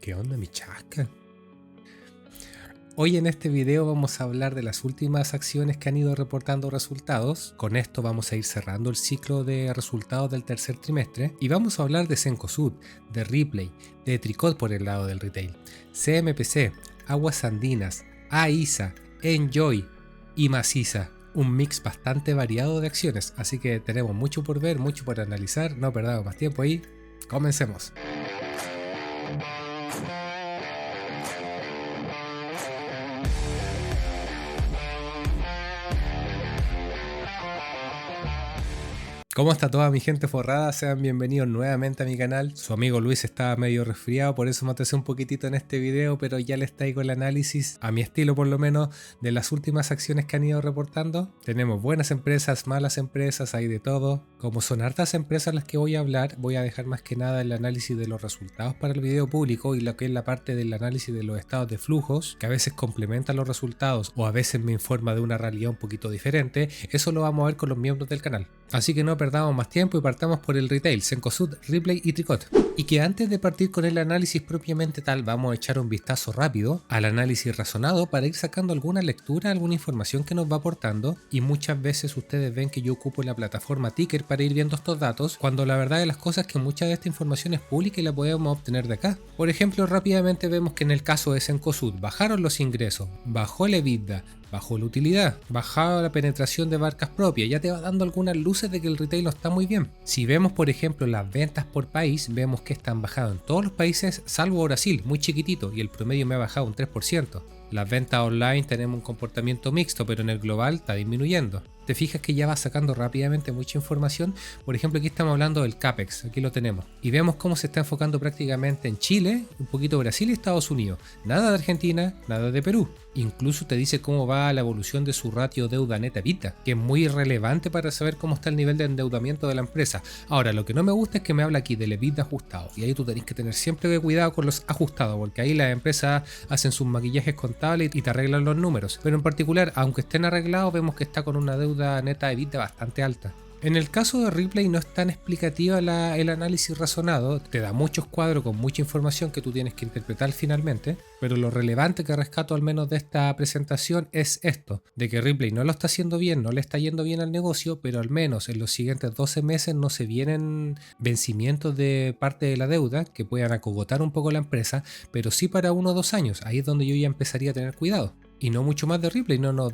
¿Qué onda, mi chasca? Hoy en este video vamos a hablar de las últimas acciones que han ido reportando resultados. Con esto vamos a ir cerrando el ciclo de resultados del tercer trimestre y vamos a hablar de Cencosud, de Ripley, de Tricot por el lado del retail, CMPC, Aguas Andinas, AISA, Enjoy y Maciza. Un mix bastante variado de acciones, así que tenemos mucho por ver, mucho por analizar. No perdamos más tiempo ahí. Comencemos. ¿Cómo está toda mi gente forrada? Sean bienvenidos nuevamente a mi canal. Su amigo Luis estaba medio resfriado, por eso me atrasé un poquitito en este video, pero ya les traigo el análisis, a mi estilo por lo menos, de las últimas acciones que han ido reportando. Tenemos buenas empresas, malas empresas, hay de todo. Como son hartas empresas las que voy a hablar, voy a dejar más que nada el análisis de los resultados para el video público y lo que es la parte del análisis de los estados de flujos, que a veces complementan los resultados o a veces me informa de una realidad un poquito diferente. Eso lo vamos a ver con los miembros del canal. Así que no perdamos más tiempo y partamos por el retail, Cencosud, Ripley y Tricot. Y que antes de partir con el análisis propiamente tal, vamos a echar un vistazo rápido al análisis razonado para ir sacando alguna lectura, alguna información que nos va aportando. Y muchas veces ustedes ven que yo ocupo la plataforma Ticker para ir viendo estos datos, cuando la verdad de las cosas es que mucha de esta información es pública y la podemos obtener de acá. Por ejemplo, rápidamente vemos que en el caso de Cencosud bajaron los ingresos, bajó el EBITDA, bajó la utilidad, bajaba la penetración de marcas propias, ya te va dando algunas luces de que el retail no está muy bien. Si vemos por ejemplo las ventas por país, vemos que están bajando en todos los países salvo Brasil, muy chiquitito, y el promedio me ha bajado un 3%. Las ventas online tenemos un comportamiento mixto, pero en el global está disminuyendo. Te fijas que ya va sacando rápidamente mucha información. Por ejemplo, aquí estamos hablando del CAPEX, aquí lo tenemos. Y vemos cómo se está enfocando prácticamente en Chile, un poquito Brasil y Estados Unidos. Nada de Argentina, nada de Perú. Incluso te dice cómo va la evolución de su ratio deuda neta EBITDA, que es muy relevante para saber cómo está el nivel de endeudamiento de la empresa. Ahora, lo que no me gusta es que me habla aquí del EBITDA ajustado. Y ahí tú tenés que tener siempre cuidado con los ajustados, porque ahí las empresas hacen sus maquillajes contables y te arreglan los números. Pero en particular, aunque estén arreglados, vemos que está con una deuda neta EBITDA bastante alta. En el caso de Ripley no es tan explicativa el análisis razonado, te da muchos cuadros con mucha información que tú tienes que interpretar finalmente, pero lo relevante que rescato al menos de esta presentación es esto, de que Ripley no lo está haciendo bien, no le está yendo bien al negocio, pero al menos en los siguientes 12 meses no se vienen vencimientos de parte de la deuda que puedan acogotar un poco la empresa, pero sí para 1 o 2 años, ahí es donde yo ya empezaría a tener cuidado. Y no mucho más de Ripley, no nos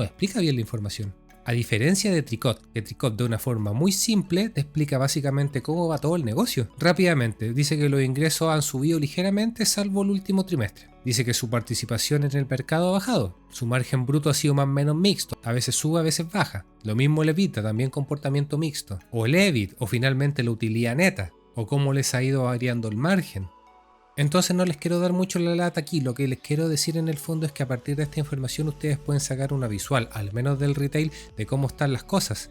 explica bien la información. A diferencia de Tricot, que Tricot de una forma muy simple te explica básicamente cómo va todo el negocio. Rápidamente, dice que los ingresos han subido ligeramente salvo el último trimestre. Dice que su participación en el mercado ha bajado. Su margen bruto ha sido más o menos mixto, a veces sube, a veces baja. Lo mismo el EBITDA, también comportamiento mixto. O el EBIT, o finalmente la utilidad neta, o cómo les ha ido variando el margen. Entonces no les quiero dar mucho la lata aquí, lo que les quiero decir en el fondo es que a partir de esta información ustedes pueden sacar una visual, al menos del retail, de cómo están las cosas.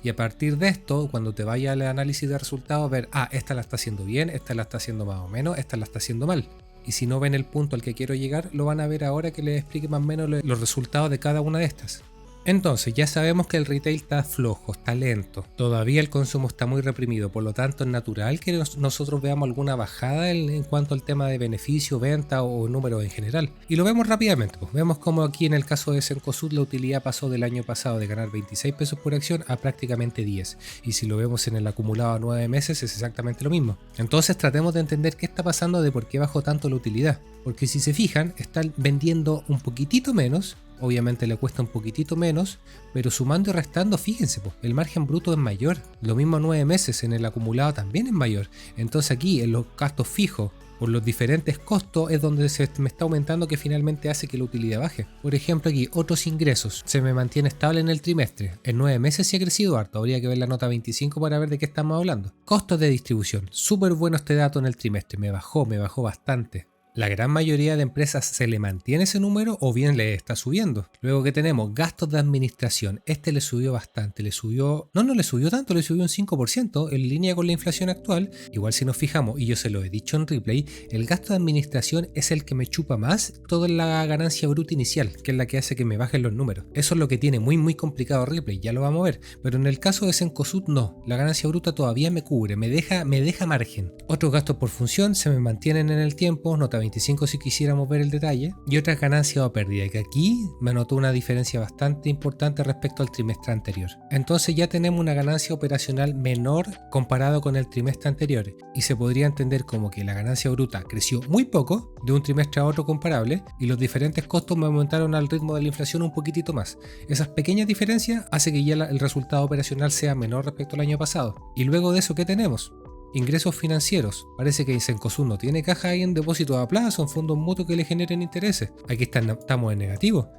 Y a partir de esto, cuando te vaya al análisis de resultados, ver, esta la está haciendo bien, esta la está haciendo más o menos, esta la está haciendo mal. Y si no ven el punto al que quiero llegar, lo van a ver ahora que les explique más o menos los resultados de cada una de estas. Entonces ya sabemos que el retail está flojo, está lento, todavía el consumo está muy reprimido, por lo tanto es natural que nosotros veamos alguna bajada en cuanto al tema de beneficio, venta o números en general. Y lo vemos rápidamente, pues vemos como aquí en el caso de Cencosud la utilidad pasó del año pasado de ganar 26 pesos por acción a prácticamente 10. Y si lo vemos en el acumulado a 9 meses es exactamente lo mismo. Entonces tratemos de entender qué está pasando, de por qué bajó tanto la utilidad. Porque si se fijan, están vendiendo un poquitito menos. Obviamente le cuesta un poquitito menos, pero sumando y restando, fíjense, el margen bruto es mayor. Lo mismo 9 meses en el acumulado también es mayor. Entonces aquí en los gastos fijos, por los diferentes costos, es donde se me está aumentando, que finalmente hace que la utilidad baje. Por ejemplo aquí, otros ingresos, se me mantiene estable en el trimestre. En 9 meses sí ha crecido harto, habría que ver la nota 25 para ver de qué estamos hablando. Costos de distribución, súper bueno este dato en el trimestre, me bajó bastante. La gran mayoría de empresas se le mantiene ese número o bien le está subiendo. Luego que tenemos gastos de administración, este le subió bastante, no le subió tanto, le subió un 5% en línea con la inflación actual. Igual si nos fijamos, y yo se lo he dicho en replay, el gasto de administración es el que me chupa más toda la ganancia bruta inicial, que es la que hace que me bajen los números. Eso es lo que tiene muy complicado replay, ya lo vamos a ver. Pero en el caso de Cencosud no, la ganancia bruta todavía me cubre, me deja margen. Otros gastos por función se me mantienen en el tiempo, nota 25 si quisiéramos ver el detalle, y otras ganancias o pérdidas, que aquí me notó una diferencia bastante importante respecto al trimestre anterior. Entonces ya tenemos una ganancia operacional menor comparado con el trimestre anterior, y se podría entender como que la ganancia bruta creció muy poco de un trimestre a otro comparable, y los diferentes costos me aumentaron al ritmo de la inflación un poquitito más. Esas pequeñas diferencias hacen que ya el resultado operacional sea menor respecto al año pasado. Y luego de eso, ¿qué tenemos? Ingresos financieros. Parece que Cencosud no tiene caja ahí en depósitos a plazo, en fondos mutuos que le generen intereses. Aquí estamos en negativo.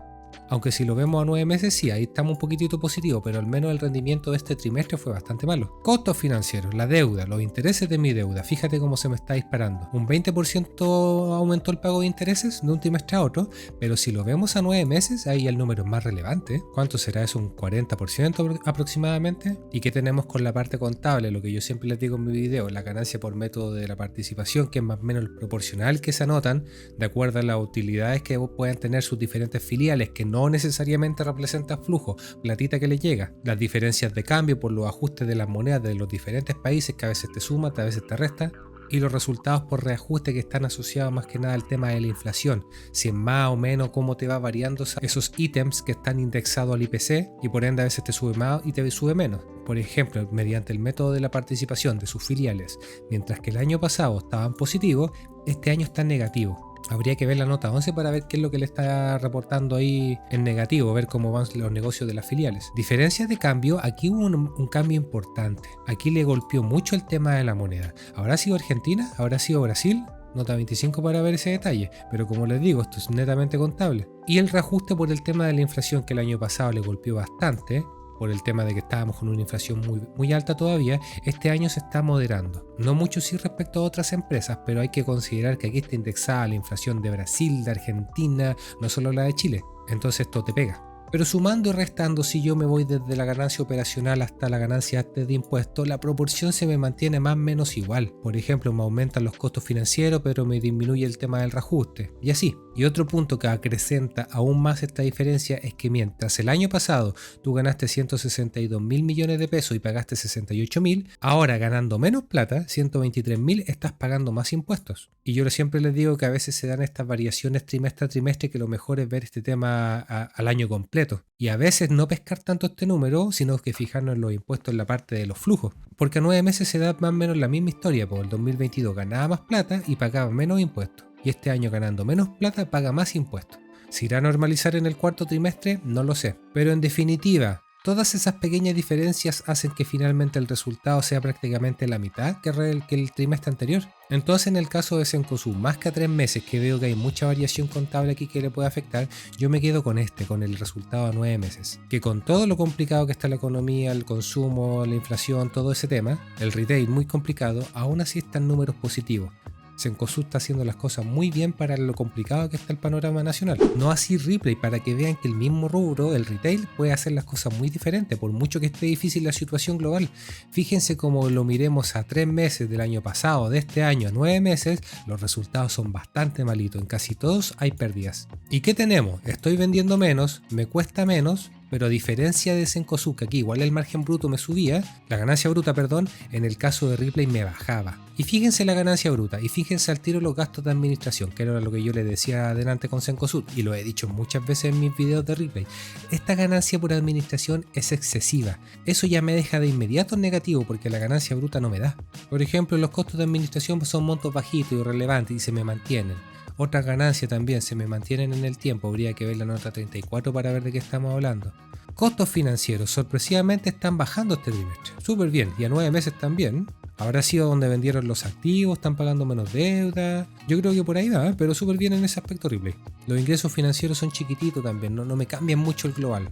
Aunque si lo vemos a 9 meses, sí, ahí estamos un poquitito positivo, pero al menos el rendimiento de este trimestre fue bastante malo. Costos financieros, la deuda, los intereses de mi deuda, fíjate cómo se me está disparando. Un 20% aumentó el pago de intereses de un trimestre a otro, pero si lo vemos a 9 meses, ahí el número es más relevante. ¿Cuánto será eso? ¿Un 40% aproximadamente? ¿Y qué tenemos con la parte contable? Lo que yo siempre les digo en mi video, la ganancia por método de la participación, que es más o menos el proporcional que se anotan de acuerdo a las utilidades que puedan tener sus diferentes filiales, que no necesariamente representa flujo, platita que le llega, las diferencias de cambio por los ajustes de las monedas de los diferentes países que a veces te suman, a veces te restan, y los resultados por reajuste que están asociados más que nada al tema de la inflación, si es más o menos cómo te va variando esos ítems que están indexados al IPC y por ende a veces te sube más y te sube menos. Por ejemplo, mediante el método de la participación de sus filiales, mientras que el año pasado estaban positivos, este año están negativos. Habría que ver la nota 11 para ver qué es lo que le está reportando ahí en negativo, ver cómo van los negocios de las filiales. Diferencias de cambio, aquí hubo un cambio importante. Aquí le golpeó mucho el tema de la moneda. ¿Habrá sido Argentina? ¿Habrá sido Brasil? Nota 25 para ver ese detalle, pero como les digo, esto es netamente contable. Y el reajuste por el tema de la inflación que el año pasado le golpeó bastante, por el tema de que estábamos con una inflación muy alta todavía, este año se está moderando. No mucho sí respecto a otras empresas, pero hay que considerar que aquí está indexada la inflación de Brasil, de Argentina, no solo la de Chile. Entonces esto te pega. Pero sumando y restando, si yo me voy desde la ganancia operacional hasta la ganancia antes de impuestos, la proporción se me mantiene más o menos igual. Por ejemplo, me aumentan los costos financieros, pero me disminuye el tema del reajuste. Y así. Y otro punto que acrecenta aún más esta diferencia es que mientras el año pasado tú ganaste 162.000 millones de pesos y pagaste 68.000, ahora ganando menos plata, 123.000, estás pagando más impuestos. Y yo siempre les digo que a veces se dan estas variaciones trimestre a trimestre, que lo mejor es ver este tema al año completo. Y a veces no pescar tanto este número, sino que fijarnos en los impuestos en la parte de los flujos. Porque a 9 meses se da más o menos la misma historia, porque el 2022 ganaba más plata y pagaba menos impuestos. Y este año ganando menos plata paga más impuestos. ¿Se irá a normalizar en el cuarto trimestre? No lo sé. Pero en definitiva, todas esas pequeñas diferencias hacen que finalmente el resultado sea prácticamente la mitad que el trimestre anterior. Entonces en el caso de Cencosud, más que a 3 meses, que veo que hay mucha variación contable aquí que le puede afectar, yo me quedo con el resultado a 9 meses. Que con todo lo complicado que está la economía, el consumo, la inflación, todo ese tema, el retail muy complicado, aún así están números positivos. Cencosud está haciendo las cosas muy bien para lo complicado que está el panorama nacional. No así Ripley, para que vean que el mismo rubro, el retail, puede hacer las cosas muy diferentes, por mucho que esté difícil la situación global. Fíjense cómo lo miremos a 3 meses del año pasado, de este año a 9 meses, los resultados son bastante malitos. En casi todos hay pérdidas. ¿Y qué tenemos? Estoy vendiendo menos, me cuesta menos, pero a diferencia de Cencosud, que aquí igual el margen bruto me subía, la ganancia bruta, perdón, en el caso de Ripley me bajaba. Y fíjense la ganancia bruta, y fíjense al tiro los gastos de administración, que era lo que yo les decía adelante con Cencosud, y lo he dicho muchas veces en mis videos de Ripley. Esta ganancia por administración es excesiva. Eso ya me deja de inmediato en negativo, porque la ganancia bruta no me da. Por ejemplo, los costos de administración son montos bajitos y irrelevantes y se me mantienen. Otras ganancias también se me mantienen en el tiempo, habría que ver la nota 34 para ver de qué estamos hablando. Costos financieros sorpresivamente están bajando este trimestre, súper bien, y a 9 meses también. Habrá sido donde vendieron los activos, están pagando menos deuda, yo creo que por ahí va, pero súper bien en ese aspecto Ripley. Los ingresos financieros son chiquititos también, no me cambian mucho el global,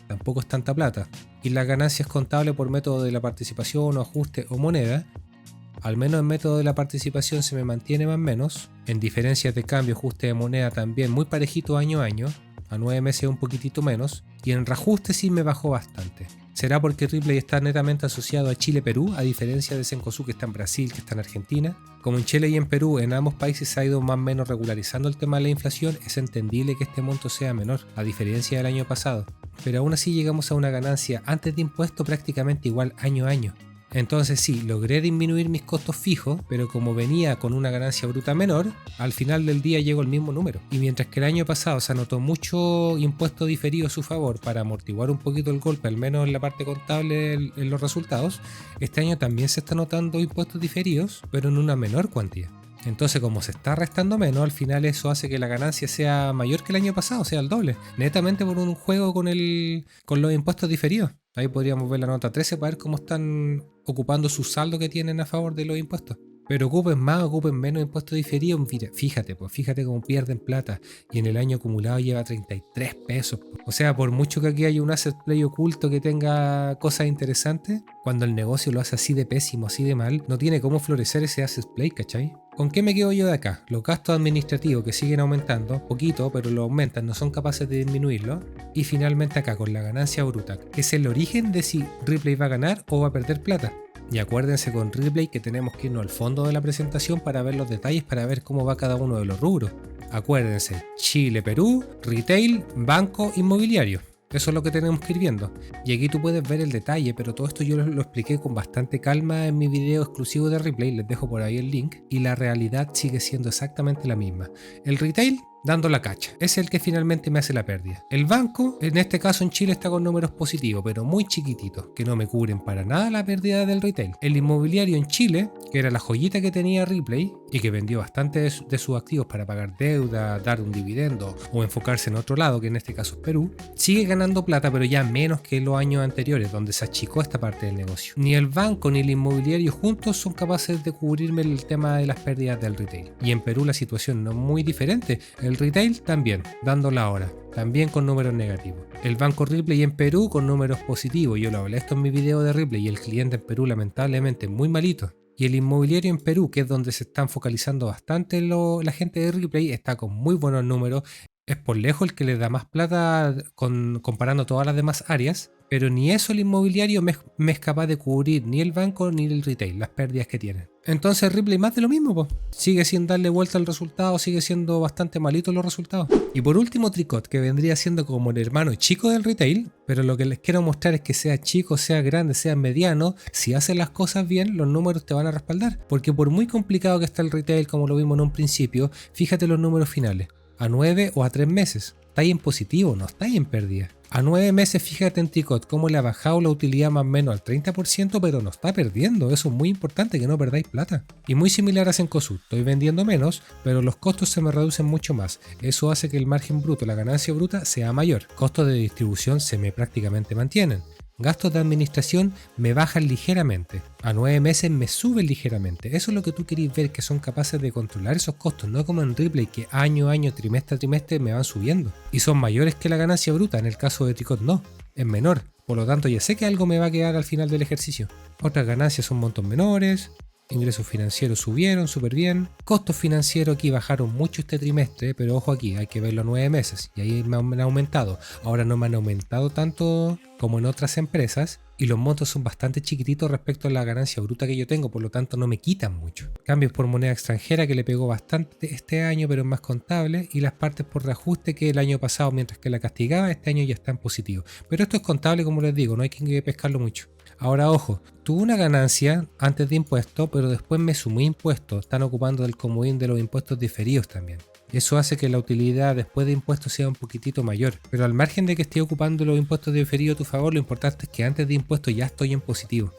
tampoco es tanta plata. Y las ganancias contables por método de la participación o ajuste o moneda, Al menos el método de la participación se me mantiene más o menos. En diferencias de cambio, ajuste de moneda también muy parejito año a año. A 9 meses un poquitito menos. Y en reajuste sí me bajó bastante. ¿Será porque Ripley está netamente asociado a Chile-Perú, a diferencia de Cencosud que está en Brasil, que está en Argentina? Como en Chile y en Perú, en ambos países se ha ido más o menos regularizando el tema de la inflación, es entendible que este monto sea menor, a diferencia del año pasado. Pero aún así llegamos a una ganancia antes de impuesto prácticamente igual año a año. Entonces sí, logré disminuir mis costos fijos, pero como venía con una ganancia bruta menor, al final del día llegó el mismo número. Y mientras que el año pasado se anotó mucho impuesto diferido a su favor para amortiguar un poquito el golpe, al menos en la parte contable en los resultados, este año también se está notando impuestos diferidos, pero en una menor cuantía. Entonces, como se está restando menos, al final eso hace que la ganancia sea mayor que el año pasado, sea el doble. Netamente por un juego con los impuestos diferidos. Ahí podríamos ver la nota 13 para ver cómo están ocupando su saldo que tienen a favor de los impuestos. Pero ocupen más, ocupen menos impuestos diferidos. Mira, fíjate cómo pierden plata. Y en el año acumulado lleva 33 pesos. O sea, por mucho que aquí haya un asset play oculto que tenga cosas interesantes, cuando el negocio lo hace así de pésimo, así de mal, no tiene cómo florecer ese asset play, ¿cachai? ¿Con qué me quedo yo de acá? Los gastos administrativos que siguen aumentando, poquito, pero lo aumentan, no son capaces de disminuirlo. Y finalmente acá con la ganancia bruta, que es el origen de si Ripley va a ganar o va a perder plata. Y acuérdense con Ripley que tenemos que irnos al fondo de la presentación para ver los detalles, para ver cómo va cada uno de los rubros. Acuérdense, Chile, Perú, retail, banco, inmobiliario. Eso es lo que tenemos que ir viendo. Y aquí tú puedes ver el detalle, pero todo esto yo lo expliqué con bastante calma en mi video exclusivo de Ripley, les dejo por ahí el link, y la realidad sigue siendo exactamente la misma. El retail dando la cacha, es el que finalmente me hace la pérdida. El banco, en este caso en Chile está con números positivos, pero muy chiquititos, que no me cubren para nada la pérdida del retail. El inmobiliario en Chile, que era la joyita que tenía Ripley, y que vendió bastante de sus activos para pagar deuda, dar un dividendo o enfocarse en otro lado, que en este caso es Perú, sigue ganando plata, pero ya menos que los años anteriores, donde se achicó esta parte del negocio. Ni el banco ni el inmobiliario juntos son capaces de cubrirme el tema de las pérdidas del retail. Y en Perú la situación no es muy diferente. El retail también, dando la hora, también con números negativos. El banco Ripley en Perú con números positivos. Yo lo hablé esto en mi video de Ripley y el cliente en Perú lamentablemente muy malito. Y el inmobiliario en Perú, que es donde se están focalizando bastante la gente de Ripley, está con muy buenos números. Es por lejos el que le da más plata comparando todas las demás áreas, pero ni eso el inmobiliario me es capaz de cubrir, ni el banco ni el retail, las pérdidas que tienen. Entonces Ripley más de lo mismo, po. Sigue sin darle vuelta al resultado, sigue siendo bastante malito los resultados. Y por último Tricot, que vendría siendo como el hermano chico del retail, pero lo que les quiero mostrar es que sea chico, sea grande, sea mediano, si haces las cosas bien, los números te van a respaldar. Porque por muy complicado que está el retail, como lo vimos en un principio, fíjate los números finales. A 9 o a 3 meses. Estáis en positivo, no estáis en pérdida. A 9 meses fíjate en Tricot cómo le ha bajado la utilidad más o menos al 30%, pero no está perdiendo. Eso es muy importante, que no perdáis plata. Y muy similar a Cencosud. Estoy vendiendo menos, pero los costos se me reducen mucho más. Eso hace que el margen bruto, la ganancia bruta, sea mayor. Costos de distribución se me prácticamente mantienen. Gastos de administración me bajan ligeramente. A 9 meses me suben ligeramente. Eso es lo que tú querís ver, que son capaces de controlar esos costos, no como en Ripley, que año a año, trimestre a trimestre me van subiendo. Y son mayores que la ganancia bruta. En el caso de Tricot no, es menor. Por lo tanto ya sé que algo me va a quedar al final del ejercicio. Otras ganancias son montos menores. Ingresos financieros subieron súper bien. Costos financieros aquí bajaron mucho este trimestre, pero ojo aquí, hay que verlo a 9 meses. Y ahí me han aumentado. Ahora no me han aumentado tanto como en otras empresas. Y los montos son bastante chiquititos respecto a la ganancia bruta que yo tengo, por lo tanto no me quitan mucho. Cambios por moneda extranjera que le pegó bastante este año, pero es más contable. Y las partes por reajuste que el año pasado, mientras que la castigaba, este año ya está en positivo. Pero esto es contable, como les digo, no hay que pescarlo mucho. Ahora ojo, tuve una ganancia antes de impuestos, pero después me sumé impuestos. Están ocupando del comodín de los impuestos diferidos también. Eso hace que la utilidad después de impuestos sea un poquitito mayor. Pero al margen de que esté ocupando los impuestos diferidos a tu favor, lo importante es que antes de impuestos ya estoy en positivo.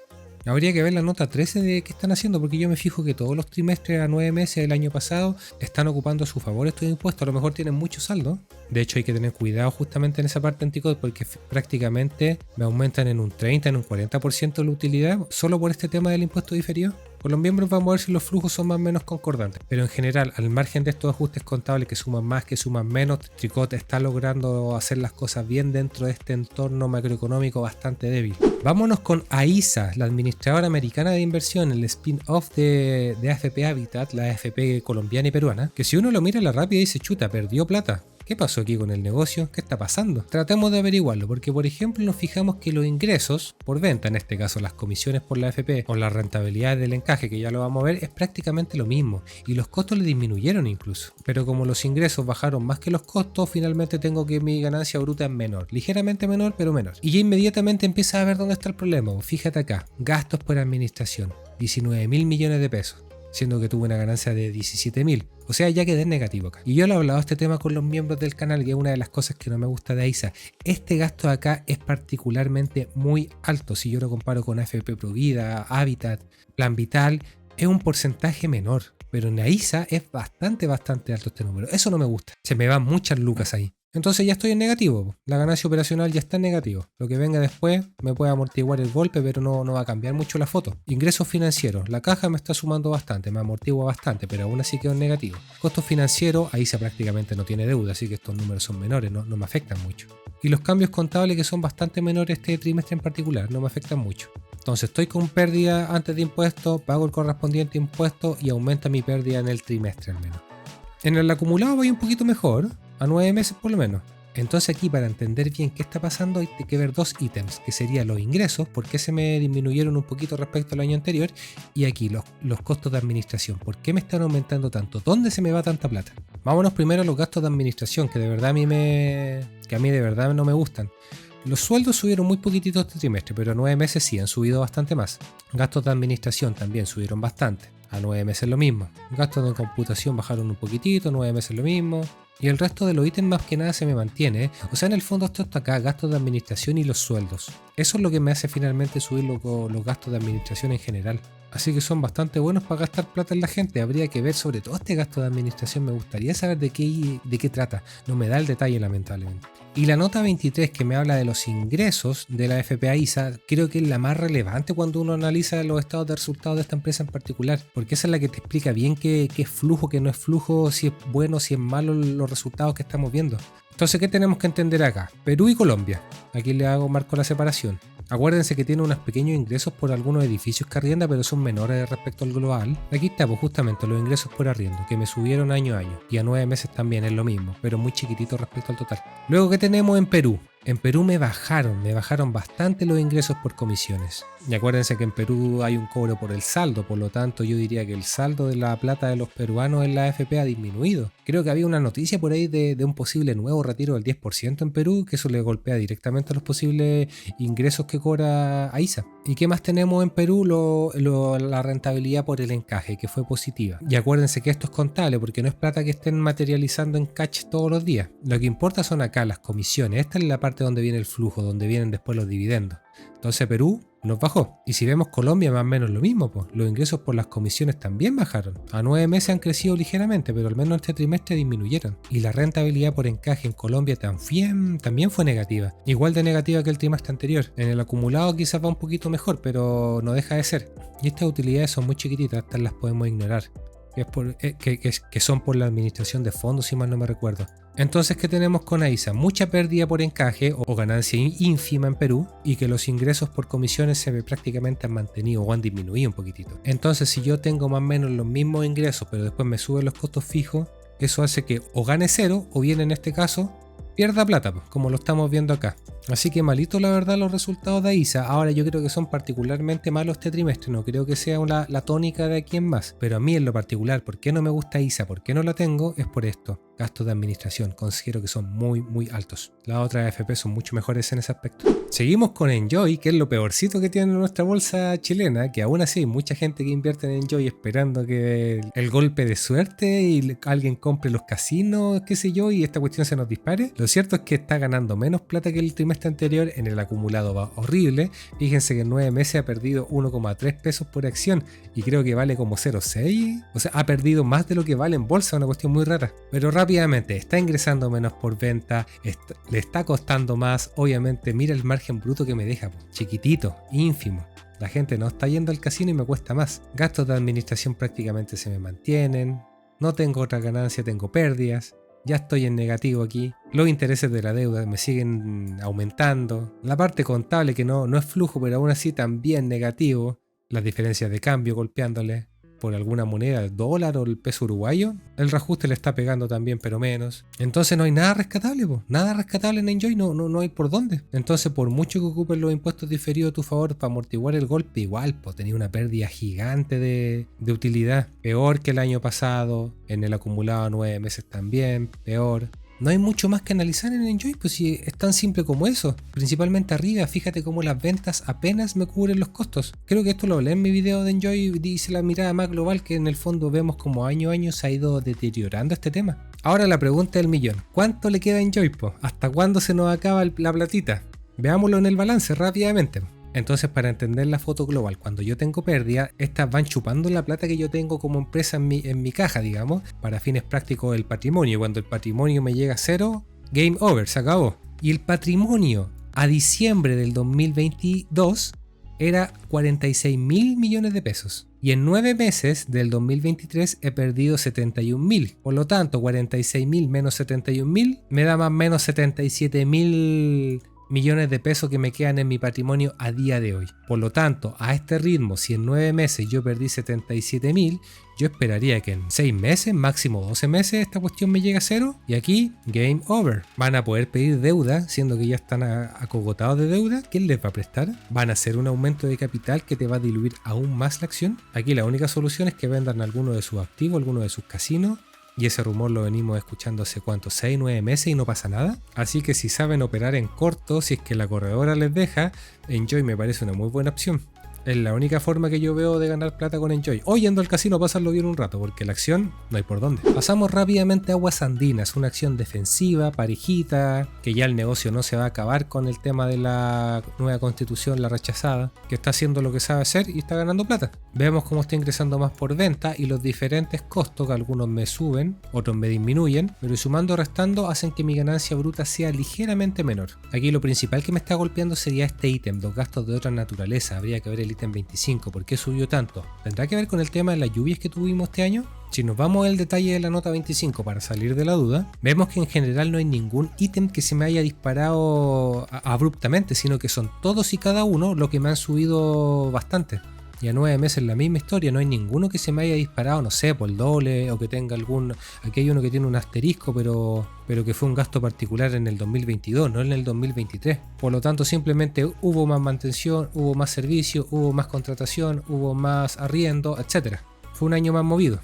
Habría que ver la nota 13 de qué están haciendo, porque yo me fijo que todos los trimestres a 9 meses del año pasado están ocupando a su favor estos impuestos. A lo mejor tienen mucho saldo. De hecho hay que tener cuidado justamente en esa parte en Tricot, porque prácticamente me aumentan en un 30, en un 40% la utilidad solo por este tema del impuesto diferido. Con los miembros vamos a ver si los flujos son más o menos concordantes, pero en general, al margen de estos ajustes contables que suman más, que suman menos, Tricot está logrando hacer las cosas bien dentro de este entorno macroeconómico bastante débil. Vámonos con AISA, la administradora americana de inversión, el spin-off de AFP Habitat, la AFP colombiana y peruana, que si uno lo mira a la rápida dice, chuta, perdió plata. ¿Qué pasó aquí con el negocio? ¿Qué está pasando? Tratemos de averiguarlo, porque por ejemplo nos fijamos que los ingresos por venta, en este caso las comisiones por la AFP o la rentabilidad del encaje, que ya lo vamos a ver, es prácticamente lo mismo y los costos le disminuyeron incluso. Pero como los ingresos bajaron más que los costos, finalmente tengo que mi ganancia bruta es menor, ligeramente menor, pero menor. Y ya inmediatamente empieza a ver dónde está el problema. Fíjate acá, gastos por administración, 19.000 millones de pesos. Siendo que tuve una ganancia de 17.000. O sea, ya quedé en negativo acá. Y yo lo he hablado este tema con los miembros del canal, que es una de las cosas que no me gusta de AISA. Este gasto de acá es particularmente muy alto. Si yo lo comparo con AFP Provida, Habitat, Plan Vital, es un porcentaje menor. Pero en AISA es bastante alto este número. Eso no me gusta. Se me van muchas lucas ahí. Entonces ya estoy en negativo, la ganancia operacional ya está en negativo. Lo que venga después me puede amortiguar el golpe, pero no va a cambiar mucho la foto. Ingresos financieros, la caja me está sumando bastante, me amortigua bastante, pero aún así quedo en negativo. Costos financieros, ahí se prácticamente no tiene deuda, así que estos números son menores, no me afectan mucho. Y los cambios contables, que son bastante menores este trimestre en particular, no me afectan mucho. Entonces estoy con pérdida antes de impuestos, pago el correspondiente impuesto y aumenta mi pérdida en el trimestre al menos. En el acumulado voy un poquito mejor, a 9 meses por lo menos. Entonces aquí, para entender bien qué está pasando, hay que ver dos ítems, que serían los ingresos, por qué se me disminuyeron un poquito respecto al año anterior, y aquí los costos de administración, por qué me están aumentando tanto, dónde se me va tanta plata. Vámonos primero a los gastos de administración, que de verdad a mí de verdad no me gustan. Los sueldos subieron muy poquitito este trimestre, pero a 9 meses sí han subido bastante más. Gastos de administración también subieron bastante, a 9 meses lo mismo. Gastos de computación bajaron un poquitito, 9 meses lo mismo. Y el resto de los ítems más que nada se me mantiene. O sea, en el fondo esto está acá, gastos de administración y los sueldos. Eso es lo que me hace finalmente subir los gastos de administración en general. Así que son bastante buenos para gastar plata en la gente. Habría que ver sobre todo este gasto de administración. Me gustaría saber de qué trata. No me da el detalle, lamentablemente. Y la nota 23, que me habla de los ingresos de la FP AISA, creo que es la más relevante cuando uno analiza los estados de resultados de esta empresa en particular, porque esa es la que te explica bien qué es flujo, qué no es flujo, si es bueno, si es malo los resultados que estamos viendo. Entonces, ¿qué tenemos que entender acá? Perú y Colombia. Aquí le marco la separación. Acuérdense que tiene unos pequeños ingresos por algunos edificios que arrienda, pero son menores respecto al global. Aquí está, pues justamente los ingresos por arriendo, que me subieron año a año. Y a 9 meses también es lo mismo, pero muy chiquitito respecto al total. Luego, ¿qué tenemos en Perú? En Perú me bajaron bastante los ingresos por comisiones. Y acuérdense que en Perú hay un cobro por el saldo, por lo tanto yo diría que el saldo de la plata de los peruanos en la AFP ha disminuido. Creo que había una noticia por ahí de un posible nuevo retiro del 10% en Perú, que eso le golpea directamente a los posibles ingresos que cobra AISA. ¿Y qué más tenemos en Perú? La rentabilidad por el encaje, que fue positiva. Y acuérdense que esto es contable, porque no es plata que estén materializando en cash todos los días. Lo que importa son acá las comisiones. Esta es la parte donde viene el flujo, donde vienen después los dividendos. Entonces Perú nos bajó. Y si vemos Colombia, más o menos lo mismo, pues. Los ingresos por las comisiones también bajaron. A 9 meses han crecido ligeramente, pero al menos este trimestre disminuyeron. Y la rentabilidad por encaje en Colombia también fue negativa. Igual de negativa que el trimestre anterior. En el acumulado quizás va un poquito mejor, pero no deja de ser. Y estas utilidades son muy chiquititas, estas las podemos ignorar. Que son por la administración de fondos, si mal no me recuerdo. Entonces, ¿qué tenemos con AISA? Mucha pérdida por encaje o ganancia ínfima en Perú, y que los ingresos por comisiones prácticamente han mantenido o han disminuido un poquitito. Entonces, si yo tengo más o menos los mismos ingresos, pero después me suben los costos fijos, eso hace que o gane cero, o bien en este caso pierda plata, como lo estamos viendo acá. Así que malito la verdad los resultados de AISA. Ahora yo creo que son particularmente malos este trimestre, no creo que sea la tónica de aquí en más. Pero a mí en lo particular, ¿por qué no me gusta AISA? ¿Por qué no la tengo? Es por esto. Gastos de administración, considero que son muy altos. Las otras AFP son mucho mejores en ese aspecto. Seguimos con Enjoy, que es lo peorcito que tiene nuestra bolsa chilena, que aún así hay mucha gente que invierte en Enjoy esperando que el golpe de suerte y alguien compre los casinos, qué sé yo, y esta cuestión se nos dispare. Lo cierto es que está ganando menos plata que el trimestre anterior, en el acumulado va horrible. Fíjense que en 9 meses ha perdido 1,3 pesos por acción y creo que vale como 0,6. O sea, ha perdido más de lo que vale en bolsa, una cuestión muy rara. Pero rápidamente, está ingresando menos por venta, le está costando más, obviamente. Mira el margen bruto que me deja, chiquitito, ínfimo. La gente no está yendo al casino y me cuesta más. Gastos de administración prácticamente se me mantienen. No tengo otra ganancia, tengo pérdidas. Ya estoy en negativo aquí. Los intereses de la deuda me siguen aumentando. La parte contable que no es flujo, pero aún así también negativo. Las diferencias de cambio golpeándole por alguna moneda, el dólar o el peso uruguayo. El reajuste le está pegando también, pero menos. Entonces no hay nada rescatable, po. Nada rescatable en Enjoy, no hay por dónde. Entonces por mucho que ocupen los impuestos diferidos a tu favor para amortiguar el golpe, igual, pues tenía una pérdida gigante de utilidad. Peor que el año pasado, en el acumulado 9 meses también, peor. No hay mucho más que analizar en Enjoy, pues si es tan simple como eso. Principalmente arriba, fíjate cómo las ventas apenas me cubren los costos. Creo que esto lo hablé en mi video de Enjoy, dice la mirada más global, que en el fondo vemos como año a año se ha ido deteriorando este tema. Ahora la pregunta del millón, ¿cuánto le queda a Enjoy, po? ¿Hasta cuándo se nos acaba la platita? Veámoslo en el balance rápidamente. Entonces, para entender la foto global, cuando yo tengo pérdida, estas van chupando la plata que yo tengo como empresa en mi caja, digamos, para fines prácticos del patrimonio. Cuando el patrimonio me llega a cero, game over, se acabó. Y el patrimonio a diciembre del 2022 era 46.000 millones de pesos. Y en 9 meses del 2023 he perdido 71.000. Por lo tanto, 46.000 menos 71.000 me da más o menos 77.000 millones de pesos que me quedan en mi patrimonio a día de hoy. Por lo tanto, a este ritmo, si en 9 meses yo perdí 77.000, yo esperaría que en 6 meses, máximo 12 meses, esta cuestión me llegue a cero. Y aquí, game over. Van a poder pedir deuda, siendo que ya están acogotados de deuda. ¿Quién les va a prestar? Van a hacer un aumento de capital que te va a diluir aún más la acción. Aquí la única solución es que vendan alguno de sus activos, alguno de sus casinos. Y ese rumor lo venimos escuchando hace cuánto, 6, 9 meses y no pasa nada. Así que si saben operar en corto, si es que la corredora les deja, Enjoy me parece una muy buena opción. Es la única forma que yo veo de ganar plata con Enjoy. O yendo al casino a pasarlo bien un rato, porque la acción no hay por dónde. Pasamos rápidamente a Aguas Andinas, una acción defensiva, parejita, que ya el negocio no se va a acabar con el tema de la nueva constitución, la rechazada, que está haciendo lo que sabe hacer y está ganando plata. Vemos cómo está ingresando más por venta y los diferentes costos, que algunos me suben, otros me disminuyen, pero sumando o restando hacen que mi ganancia bruta sea ligeramente menor. Aquí lo principal que me está golpeando sería este ítem, los gastos de otra naturaleza. Habría que ver el ítem 25, ¿por qué subió tanto? ¿Tendrá que ver con el tema de las lluvias que tuvimos este año? Si nos vamos al detalle de la nota 25 para salir de la duda, vemos que en general no hay ningún ítem que se me haya disparado abruptamente, sino que son todos y cada uno lo que me han subido bastante. Y a 9 meses la misma historia, no hay ninguno que se me haya disparado, no sé, por el doble o que tenga algún... Aquí hay uno que tiene un asterisco, pero que fue un gasto particular en el 2022, no en el 2023. Por lo tanto, simplemente hubo más mantención, hubo más servicio, hubo más contratación, hubo más arriendo, etc. Fue un año más movido.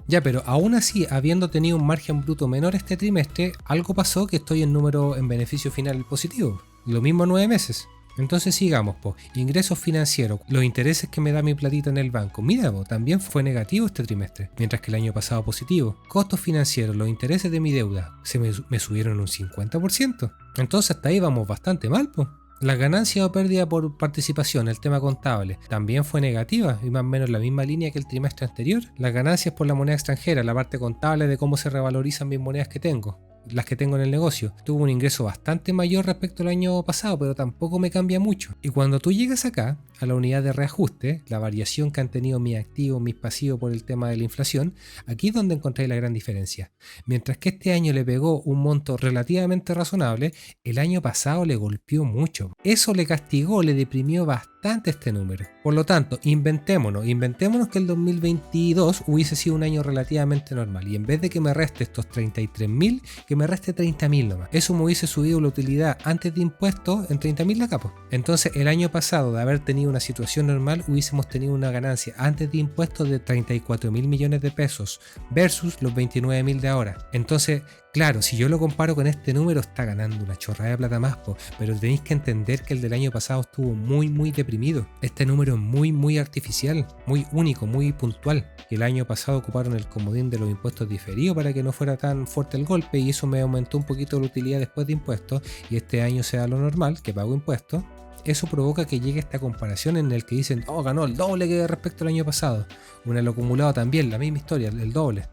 Ya, pero aún así, habiendo tenido un margen bruto menor este trimestre, algo pasó que estoy en número en beneficio final positivo. Lo mismo 9 meses. Entonces sigamos, ingresos financieros, los intereses que me da mi platita en el banco, mira, también fue negativo este trimestre, mientras que el año pasado positivo. Costos financieros, los intereses de mi deuda, me subieron un 50%. Entonces hasta ahí vamos bastante mal, La ganancia o pérdida por participación, el tema contable, también fue negativa y más o menos la misma línea que el trimestre anterior. Las ganancias por la moneda extranjera, la parte contable de cómo se revalorizan mis monedas que tengo. Las que tengo en el negocio, tuvo un ingreso bastante mayor respecto al año pasado, pero tampoco me cambia mucho. Y cuando tú llegas acá, a la unidad de reajuste, la variación que han tenido mis activos, mis pasivos por el tema de la inflación, aquí es donde encontráis la gran diferencia. Mientras que este año le pegó un monto relativamente razonable, el año pasado le golpeó mucho. Eso le castigó, le deprimió bastante este número. Por lo tanto, inventémonos que el 2022 hubiese sido un año relativamente normal y en vez de que me reste estos 33.000, que me reste 30.000 nomás. Eso me hubiese subido la utilidad antes de impuestos en 30.000 la capo. Entonces el año pasado, de haber tenido una situación normal, hubiésemos tenido una ganancia antes de impuestos de 34.000 millones de pesos versus los 29.000 de ahora. Entonces, claro, si yo lo comparo con este número, está ganando una chorrada de plata más, pero tenéis que entender que el del año pasado estuvo muy deprimido. Este número es muy artificial, muy único, muy puntual. Y el año pasado ocuparon el comodín de los impuestos diferidos para que no fuera tan fuerte el golpe y eso me aumentó un poquito la utilidad después de impuestos y este año sea lo normal, que pago impuestos. Eso provoca que llegue esta comparación en el que dicen, ganó el doble que respecto al año pasado. En el acumulado también, la misma historia, el doble.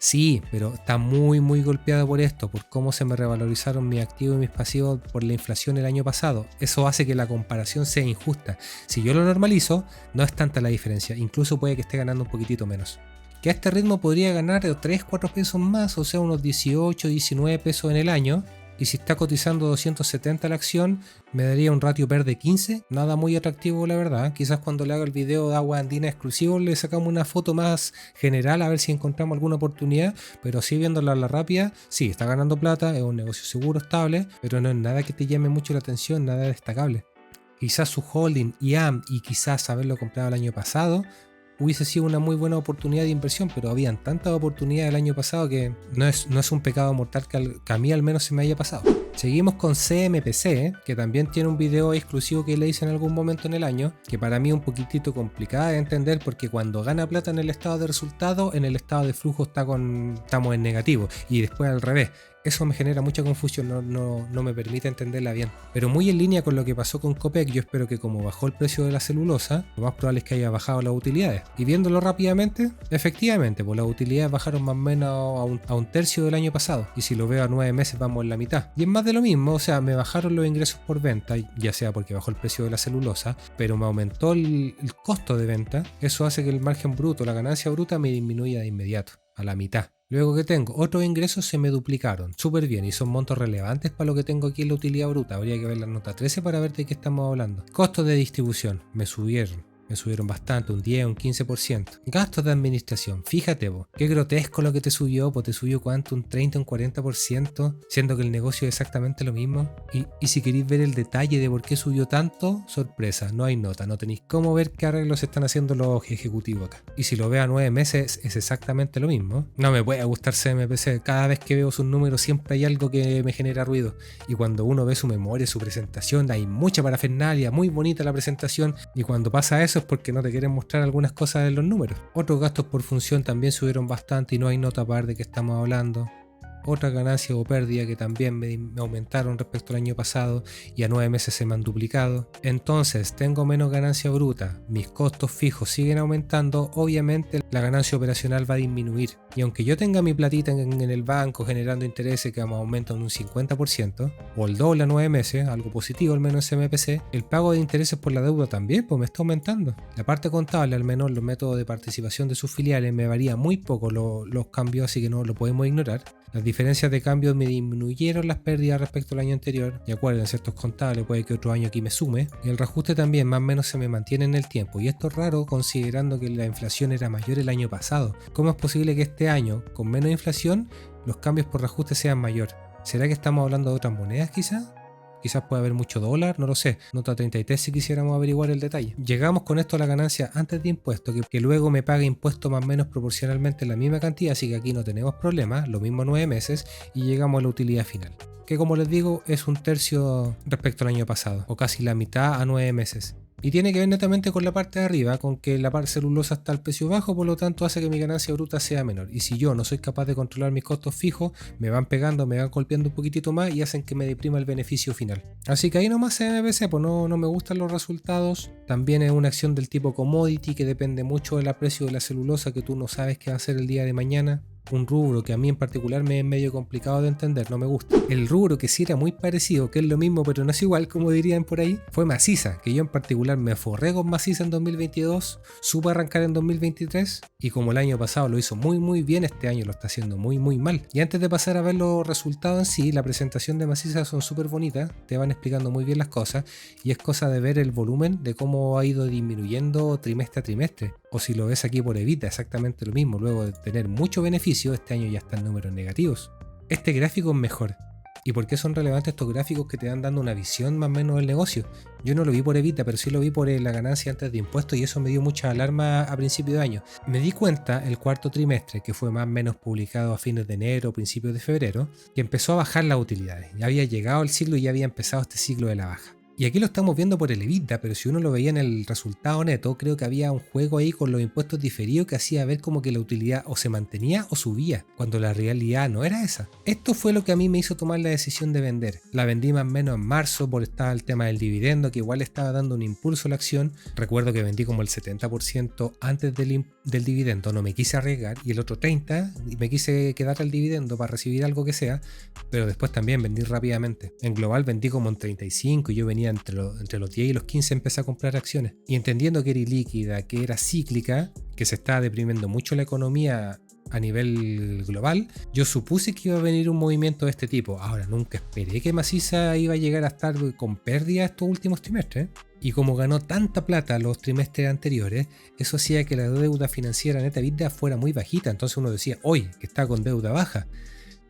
Sí, pero está muy golpeada por esto, por cómo se me revalorizaron mis activos y mis pasivos por la inflación el año pasado. Eso hace que la comparación sea injusta. Si yo lo normalizo, no es tanta la diferencia, incluso puede que esté ganando un poquitito menos. Que a este ritmo podría ganar 3-4 pesos más, o sea, unos 18-19 pesos en el año. Y si está cotizando 270 la acción, me daría un ratio PER de 15, nada muy atractivo la verdad. Quizás cuando le haga el video de agua andina exclusivo le sacamos una foto más general a ver si encontramos alguna oportunidad, pero así viéndola a la rápida, sí, está ganando plata, es un negocio seguro, estable, pero no es nada que te llame mucho la atención, nada destacable. Quizás su holding, IAM y quizás haberlo comprado el año pasado, hubiese sido una muy buena oportunidad de inversión, pero habían tantas oportunidades el año pasado que no es un pecado mortal que a mí al menos se me haya pasado. Seguimos con CMPC, que también tiene un video exclusivo que le hice en algún momento en el año, que para mí es un poquitito complicada de entender porque cuando gana plata en el estado de resultado, en el estado de flujo estamos en negativo y después al revés. Eso me genera mucha confusión, no me permite entenderla bien. Pero muy en línea con lo que pasó con Copec, yo espero que como bajó el precio de la celulosa, lo más probable es que haya bajado las utilidades. Y viéndolo rápidamente, efectivamente, pues las utilidades bajaron más o menos a un tercio del año pasado. Y si lo veo a 9 meses vamos en la mitad. Y es más de lo mismo, o sea, me bajaron los ingresos por venta, ya sea porque bajó el precio de la celulosa, pero me aumentó el costo de venta. Eso hace que el margen bruto, la ganancia bruta, me disminuya de inmediato, a la mitad. Luego que tengo otros ingresos se me duplicaron, súper bien, y son montos relevantes para lo que tengo aquí en la utilidad bruta. Habría que ver la nota 13 para ver de qué estamos hablando. Costos de distribución, me subieron bastante, un 10, un 15%. Gastos de administración, fíjate vos, qué grotesco lo que te subió, pues te subió cuánto, un 30, un 40%, siendo que el negocio es exactamente lo mismo. Y si queréis ver el detalle de por qué subió tanto, sorpresa, no hay nota, no tenéis cómo ver qué arreglos están haciendo los ejecutivos acá. Y si lo veo a 9 meses es exactamente lo mismo. No me puede gustar CMPC, cada vez que veo sus números siempre hay algo que me genera ruido. Y cuando uno ve su memoria, su presentación, hay mucha parafernalia, muy bonita la presentación, y cuando pasa eso es porque no te quieren mostrar algunas cosas en los números. Otros gastos por función también subieron bastante y no hay nota para ver de qué estamos hablando. Otra ganancia o pérdida que también me aumentaron respecto al año pasado y a 9 meses se me han duplicado. Entonces tengo menos ganancia bruta, mis costos fijos siguen aumentando, obviamente la ganancia operacional va a disminuir. Y aunque yo tenga mi platita en el banco generando intereses que me aumentan un 50% o el doble a 9 meses, algo positivo al menos en MPC, el pago de intereses por la deuda también pues me está aumentando. La parte contable, al menos los métodos de participación de sus filiales, me varía muy poco los cambios, así que no lo podemos ignorar. Las diferencias de cambio me disminuyeron las pérdidas respecto al año anterior. Y acuérdense, ciertos contables, puede que otro año aquí me sume. Y el reajuste también más o menos se me mantiene en el tiempo. Y esto es raro considerando que la inflación era mayor el año pasado. ¿Cómo es posible que este año, con menos inflación, los cambios por reajuste sean mayor? ¿Será que estamos hablando de otras monedas quizás? Quizás puede haber mucho dólar, no lo sé. Nota 33 si quisiéramos averiguar el detalle. Llegamos con esto a la ganancia antes de impuesto, que luego me paga impuesto más o menos proporcionalmente la misma cantidad, así que aquí no tenemos problemas, lo mismo 9 meses, y llegamos a la utilidad final. Que como les digo, es un tercio respecto al año pasado, o casi la mitad a 9 meses. Y tiene que ver netamente con la parte de arriba, con que la parte celulosa está al precio bajo, por lo tanto hace que mi ganancia bruta sea menor. Y si yo no soy capaz de controlar mis costos fijos, me van pegando, me van golpeando un poquitito más y hacen que me deprima el beneficio final. Así que ahí nomás CMPC, pues no me gustan los resultados. También es una acción del tipo commodity que depende mucho del precio de la celulosa, que tú no sabes qué va a ser el día de mañana. Un rubro que a mí en particular me es medio complicado de entender, no me gusta. El rubro que sí era muy parecido, que es lo mismo pero no es igual, como dirían por ahí, fue Maciza, que yo en particular me forré con Maciza en 2022, supe arrancar en 2023 y como el año pasado lo hizo muy bien, este año lo está haciendo muy mal. Y antes de pasar a ver los resultados en sí, la presentación de Maciza son súper bonitas, te van explicando muy bien las cosas y es cosa de ver el volumen de cómo ha ido disminuyendo trimestre a trimestre. O si lo ves aquí por Evita, exactamente lo mismo, luego de tener mucho beneficio, este año ya están números negativos. Este gráfico es mejor. ¿Y por qué son relevantes estos gráficos que te van dando una visión más o menos del negocio? Yo no lo vi por Evita, pero sí lo vi por la ganancia antes de impuestos y eso me dio mucha alarma a principio de año. Me di cuenta el cuarto trimestre, que fue más o menos publicado a fines de enero o principios de febrero, que empezó a bajar las utilidades. Ya había llegado el ciclo y ya había empezado este ciclo de la baja. Y aquí lo estamos viendo por el EBITDA, pero si uno lo veía en el resultado neto, creo que había un juego ahí con los impuestos diferidos que hacía ver como que la utilidad o se mantenía o subía, cuando la realidad no era esa. Esto fue lo que a mí me hizo tomar la decisión de vender. La vendí más o menos en marzo por estar el tema del dividendo, que igual estaba dando un impulso a la acción. Recuerdo que vendí como el 70% antes del dividendo, no me quise arriesgar, y el otro 30% y me quise quedar al dividendo para recibir algo que sea, pero después también vendí rápidamente. En global vendí como en 35 y yo venía entre los 10 y los 15 empecé a comprar acciones. Y entendiendo que era ilíquida, que era cíclica, que se estaba deprimiendo mucho la economía a nivel global, yo supuse que iba a venir un movimiento de este tipo. Ahora, nunca esperé que Maciza iba a llegar a estar con pérdida estos últimos trimestres. Y como ganó tanta plata los trimestres anteriores, eso hacía que la deuda financiera neta EBITDA fuera muy bajita. Entonces uno decía, hoy que está con deuda baja.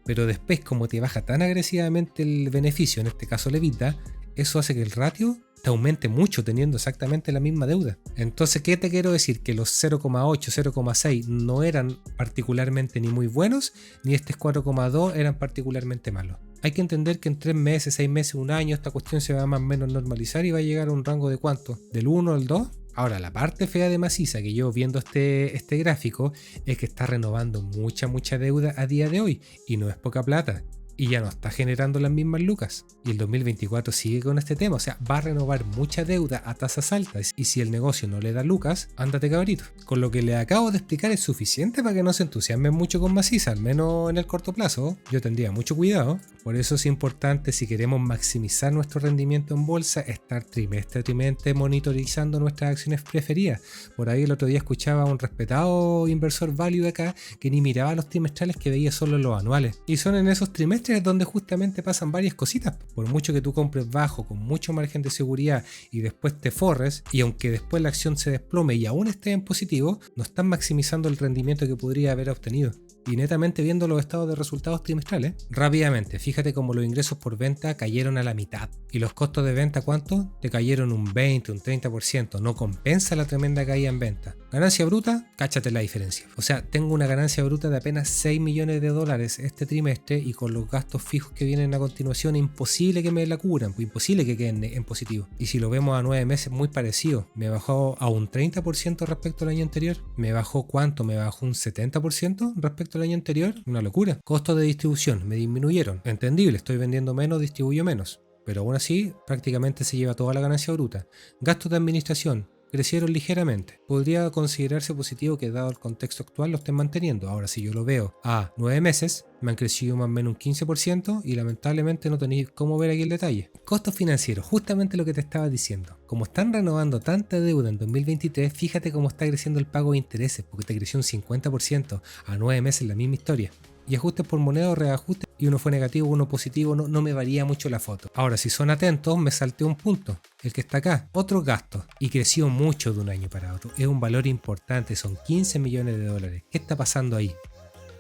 Pero después, como te baja tan agresivamente el beneficio, en este caso la EBITDA, eso hace que el ratio te aumente mucho teniendo exactamente la misma deuda. Entonces, ¿qué te quiero decir? Que los 0,8, 0,6 no eran particularmente ni muy buenos, ni este 4,2 eran particularmente malos. Hay que entender que en 3 meses, 6 meses, un año, esta cuestión se va más o menos normalizar y va a llegar a un rango de ¿cuánto? ¿Del 1 al 2? Ahora, la parte fea de Maciza, que yo viendo este gráfico, es que está renovando mucha deuda a día de hoy, y no es poca plata. Y ya no está generando las mismas lucas. Y el 2024 sigue con este tema, o sea, va a renovar mucha deuda a tasas altas. Y si el negocio no le da lucas, ándate cabrito. Con lo que le acabo de explicar es suficiente para que no se entusiasmen mucho con Maciza, al menos en el corto plazo. Yo tendría mucho cuidado. Por eso es importante, si queremos maximizar nuestro rendimiento en bolsa, estar trimestre a trimestre monitorizando nuestras acciones preferidas. Por ahí el otro día escuchaba a un respetado inversor value de acá que ni miraba los trimestrales, que veía solo los anuales. Y son en esos trimestres es donde justamente pasan varias cositas. Por mucho que tú compres bajo, con mucho margen de seguridad, y después te forres, y aunque después la acción se desplome y aún esté en positivo, no están maximizando el rendimiento que podría haber obtenido. Y netamente viendo los estados de resultados trimestrales, rápidamente, fíjate cómo los ingresos por venta cayeron a la mitad. Y los costos de venta, ¿cuánto? Te cayeron un 20, un 30%. No compensa la tremenda caída en venta. Ganancia bruta, cáchate la diferencia. O sea, tengo una ganancia bruta de apenas 6 millones de dólares este trimestre, y con los gastos fijos que vienen a continuación, imposible que me la cubran, imposible que queden en positivo. Y si lo vemos a 9 meses, muy parecido. Me bajó a un 30% respecto al año anterior. ¿Me bajó cuánto? Me bajó un 70% respecto al año anterior. Una locura. Costos de distribución me disminuyeron. Entendible, estoy vendiendo menos, distribuyo menos. Pero aún así, prácticamente se lleva toda la ganancia bruta. Gastos de administración crecieron ligeramente. Podría considerarse positivo que, dado el contexto actual, lo estén manteniendo. Ahora, si yo lo veo a 9 meses, me han crecido más o menos un 15%, y lamentablemente no tenéis cómo ver aquí el detalle. Costos financieros, justamente lo que te estaba diciendo. Como están renovando tanta deuda en 2023, fíjate cómo está creciendo el pago de intereses, porque te creció un 50%, a 9 meses la misma historia. Y ajustes por moneda o reajustes, y uno fue negativo, uno positivo, no me varía mucho la foto. Ahora, si son atentos, me salté un punto, el que está acá, otros gastos, y creció mucho de un año para otro. Es un valor importante, son 15 millones de dólares. ¿Qué está pasando ahí?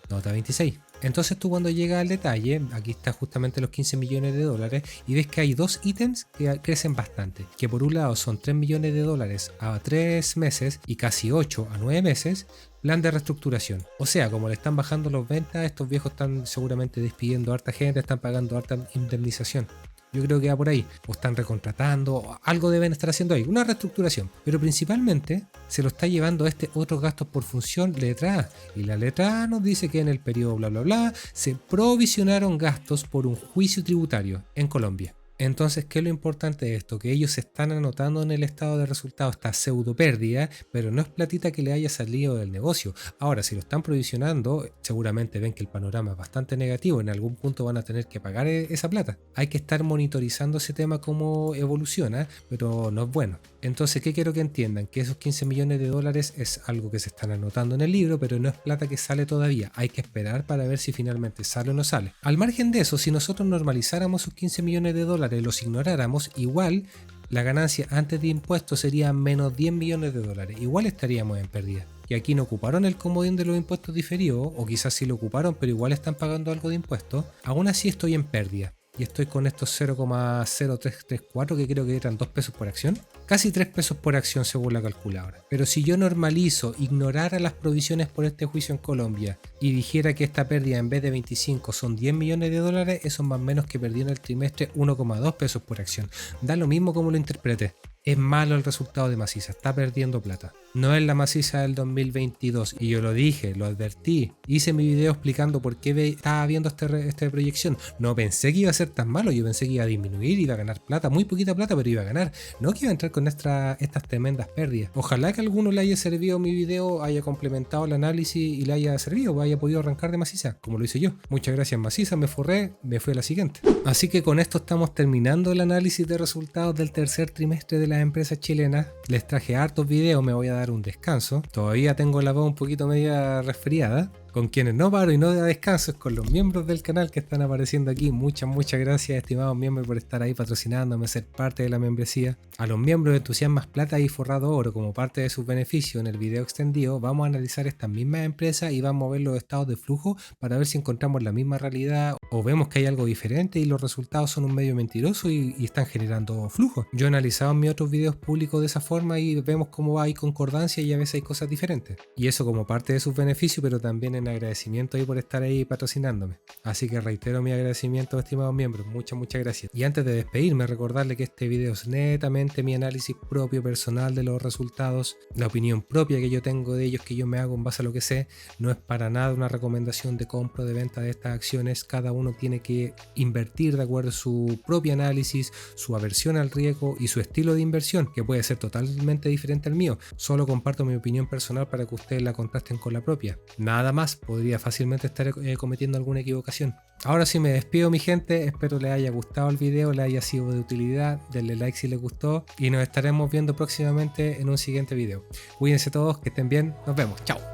Nota 26. Entonces tú, cuando llegas al detalle, aquí está justamente los 15 millones de dólares, y ves que hay dos ítems que crecen bastante, que por un lado son 3 millones de dólares a 3 meses y casi 8 a 9 meses, plan de reestructuración. O sea, como le están bajando las ventas, estos viejos están seguramente despidiendo a harta gente, están pagando harta indemnización. Yo creo que va por ahí, o están recontratando, algo deben estar haciendo ahí, una reestructuración. Pero principalmente se lo está llevando a otros gastos por función, letra A. Y la letra A nos dice que en el periodo bla bla bla se provisionaron gastos por un juicio tributario en Colombia. Entonces, ¿qué es lo importante de esto? Que ellos se están anotando en el estado de resultados esta pseudo pérdida, pero no es platita que le haya salido del negocio. Ahora, si lo están provisionando, seguramente ven que el panorama es bastante negativo, en algún punto van a tener que pagar esa plata. Hay que estar monitorizando ese tema, cómo evoluciona, pero no es bueno. Entonces, ¿qué quiero que entiendan? Que esos 15 millones de dólares es algo que se están anotando en el libro, pero no es plata que sale todavía. Hay que esperar para ver si finalmente sale o no sale. Al margen de eso, si nosotros normalizáramos esos 15 millones de dólares y los ignoráramos, igual la ganancia antes de impuestos sería menos 10 millones de dólares. Igual estaríamos en pérdida. Y aquí no ocuparon el comodín de los impuestos diferidos, o quizás sí lo ocuparon, pero igual están pagando algo de impuestos. Aún así estoy en pérdida. y estoy con estos 0,0334 que creo que eran 2 pesos por acción. Casi 3 pesos por acción según la calculadora. Pero si yo normalizo, ignorara las provisiones por este juicio en Colombia y dijera que esta pérdida en vez de 25 son 10 millones de dólares, eso es más o menos que perdió en el trimestre 1,2 pesos por acción. Da lo mismo como lo interprete. Es malo el resultado de Macisa, está perdiendo plata. No es la Macisa del 2022 y yo lo dije, lo advertí. Hice mi video explicando por qué estaba viendo esta proyección. No pensé que iba a ser tan malo, yo pensé que iba a disminuir, iba a ganar plata, muy poquita plata, pero iba a ganar. No que iba a entrar con estas tremendas pérdidas. Ojalá que a alguno le haya servido mi video, haya complementado el análisis y le haya servido, haya podido arrancar de Macisa, como lo hice yo. Muchas gracias Macisa, me forré, me fui a la siguiente. Así que con esto estamos terminando el análisis de resultados del tercer trimestre de las empresas chilenas. Les traje hartos videos, me voy a dar un descanso. Todavía tengo la voz un poquito media resfriada. Con quienes no paro y no da descanso es con los miembros del canal que están apareciendo aquí. Muchas gracias, estimados miembros, por estar ahí patrocinándome, ser parte de la membresía. A los miembros de Entusiasmas Plata y Forrado Oro, como parte de sus beneficios en el video extendido, vamos a analizar estas mismas empresas y vamos a ver los estados de flujo para ver si encontramos la misma realidad o vemos que hay algo diferente y los resultados son un medio mentiroso y están generando flujo. Yo he analizado en mis otros videos públicos de esa forma y vemos cómo hay concordancia y a veces hay cosas diferentes. Y eso como parte de sus beneficios, pero también en agradecimiento ahí por estar ahí patrocinándome. Así que reitero mi agradecimiento, estimados miembros. Muchas gracias. Y antes de despedirme, recordarle que este video es netamente mi análisis propio personal de los resultados, la opinión propia que yo tengo de ellos, que yo me hago en base a lo que sé. No es para nada una recomendación de compra o de venta de estas acciones. Cada uno tiene que invertir de acuerdo a su propio análisis, su aversión al riesgo y su estilo de inversión, que puede ser totalmente diferente al mío. Solo comparto mi opinión personal para que ustedes la contrasten con la propia. Nada más, podría fácilmente estar cometiendo alguna equivocación. Ahora sí me despido, mi gente, espero les haya gustado el video, les haya sido de utilidad, denle like si les gustó y nos estaremos viendo próximamente en un siguiente video. Cuídense todos, que estén bien, nos vemos, chao.